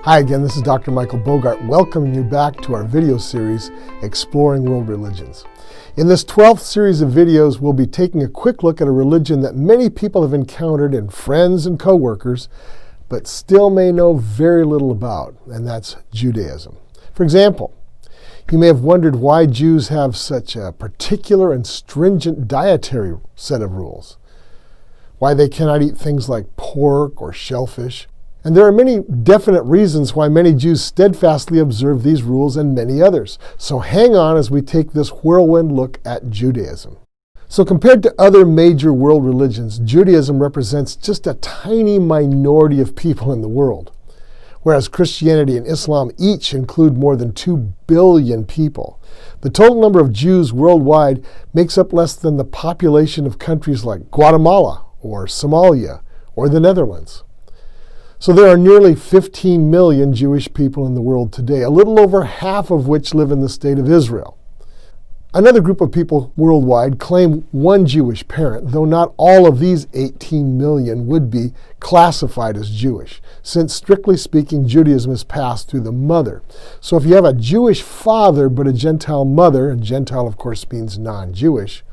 Hi again, this is Dr. Michael Bogart, welcoming you back to our video series, Exploring World Religions. In this 12th series of videos, we'll be taking a quick look at a religion that many people have encountered in friends and co-workers, but still may know very little about, and that's Judaism. For example, you may have wondered why Jews have such a particular and stringent dietary set of rules, why they cannot eat things like pork or shellfish. And there are many definite reasons why many Jews steadfastly observe these rules and many others. So hang on as we take this whirlwind look at Judaism. So compared to other major world religions, Judaism represents just a tiny minority of people in the world, whereas Christianity and Islam each include more than 2 billion people. The total number of Jews worldwide makes up less than the population of countries like Guatemala or Somalia or the Netherlands. So there are nearly 15 million Jewish people in the world today, a little over half of which live in the state of Israel. Another group of people worldwide claim one Jewish parent, though not all of these 18 million would be classified as Jewish, since strictly speaking, Judaism is passed through the mother. So if you have a Jewish father but a Gentile mother, and Gentile of course means non-Jewish,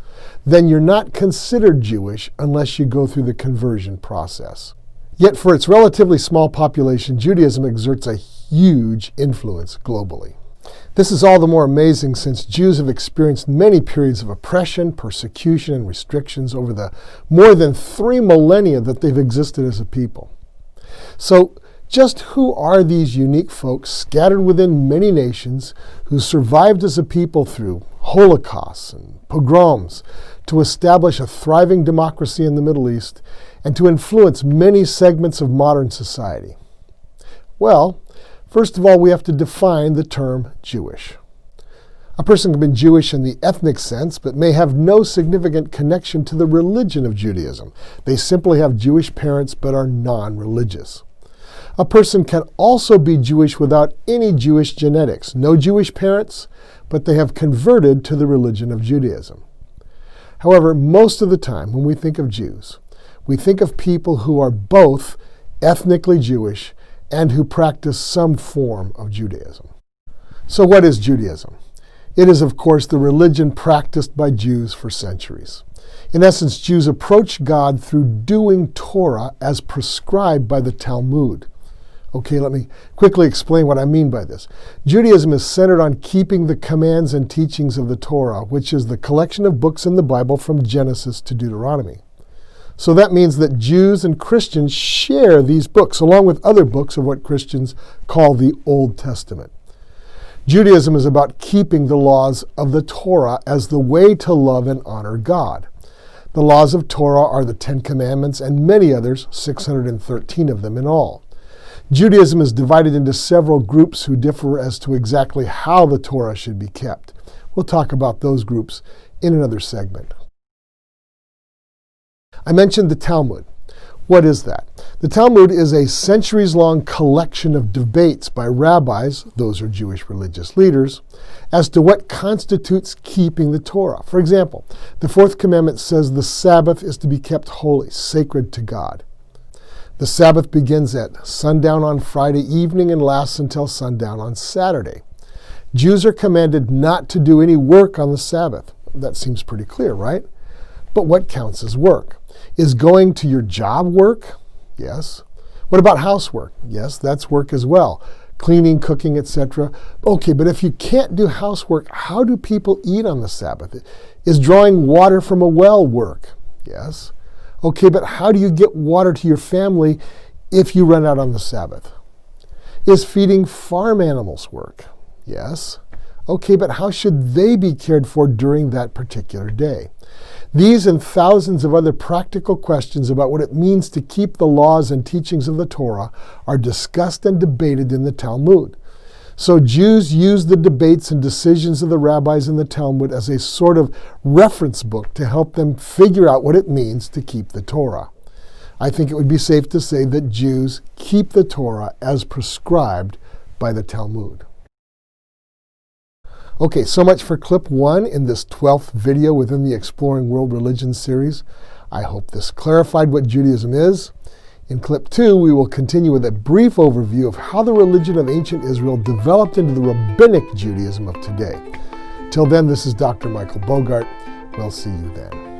then you're not considered Jewish unless you go through the conversion process. Yet for its relatively small population, Judaism exerts a huge influence globally. This is all the more amazing since Jews have experienced many periods of oppression, persecution, and restrictions over the more than 3 millennia that they've existed as a people. So just who are these unique folks scattered within many nations who survived as a people through holocausts and pogroms to establish a thriving democracy in the Middle East and to influence many segments of modern society? Well, first of all, we have to define the term Jewish. A person can be Jewish in the ethnic sense, but may have no significant connection to the religion of Judaism. They simply have Jewish parents, but are non-religious. A person can also be Jewish without any Jewish genetics, no Jewish parents, but they have converted to the religion of Judaism. However, most of the time when we think of Jews, we think of people who are both ethnically Jewish and who practice some form of Judaism. So what is Judaism? It is, of course, the religion practiced by Jews for centuries. In essence, Jews approach God through doing Torah as prescribed by the Talmud. Okay, let me quickly explain what I mean by this. Judaism is centered on keeping the commands and teachings of the Torah, which is the collection of books in the Bible from Genesis to Deuteronomy. So that means that Jews and Christians share these books, along with other books of what Christians call the Old Testament. Judaism is about keeping the laws of the Torah as the way to love and honor God. The laws of Torah are the 10 Commandments and many others, 613 of them in all. Judaism is divided into several groups who differ as to exactly how the Torah should be kept. We'll talk about those groups in another segment. I mentioned the Talmud. What is that? The Talmud is a centuries-long collection of debates by rabbis, those are Jewish religious leaders, as to what constitutes keeping the Torah. For example, the 4th commandment says the Sabbath is to be kept holy, sacred to God. The Sabbath begins at sundown on Friday evening and lasts until sundown on Saturday. Jews are commanded not to do any work on the Sabbath. That seems pretty clear, right? But what counts as work? Is going to your job work? Yes. What about housework? Yes, that's work as well. Cleaning, cooking, etc. Okay, but if you can't do housework, how do people eat on the Sabbath? Is drawing water from a well work? Yes. Okay, but how do you get water to your family if you run out on the Sabbath? Is feeding farm animals work? Yes. Okay, but how should they be cared for during that particular day? These and thousands of other practical questions about what it means to keep the laws and teachings of the Torah are discussed and debated in the Talmud. So Jews use the debates and decisions of the rabbis in the Talmud as a sort of reference book to help them figure out what it means to keep the Torah. I think it would be safe to say that Jews keep the Torah as prescribed by the Talmud. Okay, so much for clip 1 in this 12th video within the Exploring World Religions series. I hope this clarified what Judaism is. In clip 2, we will continue with a brief overview of how the religion of ancient Israel developed into the rabbinic Judaism of today. Till then, this is Dr. Michael Bogart. We'll see you then.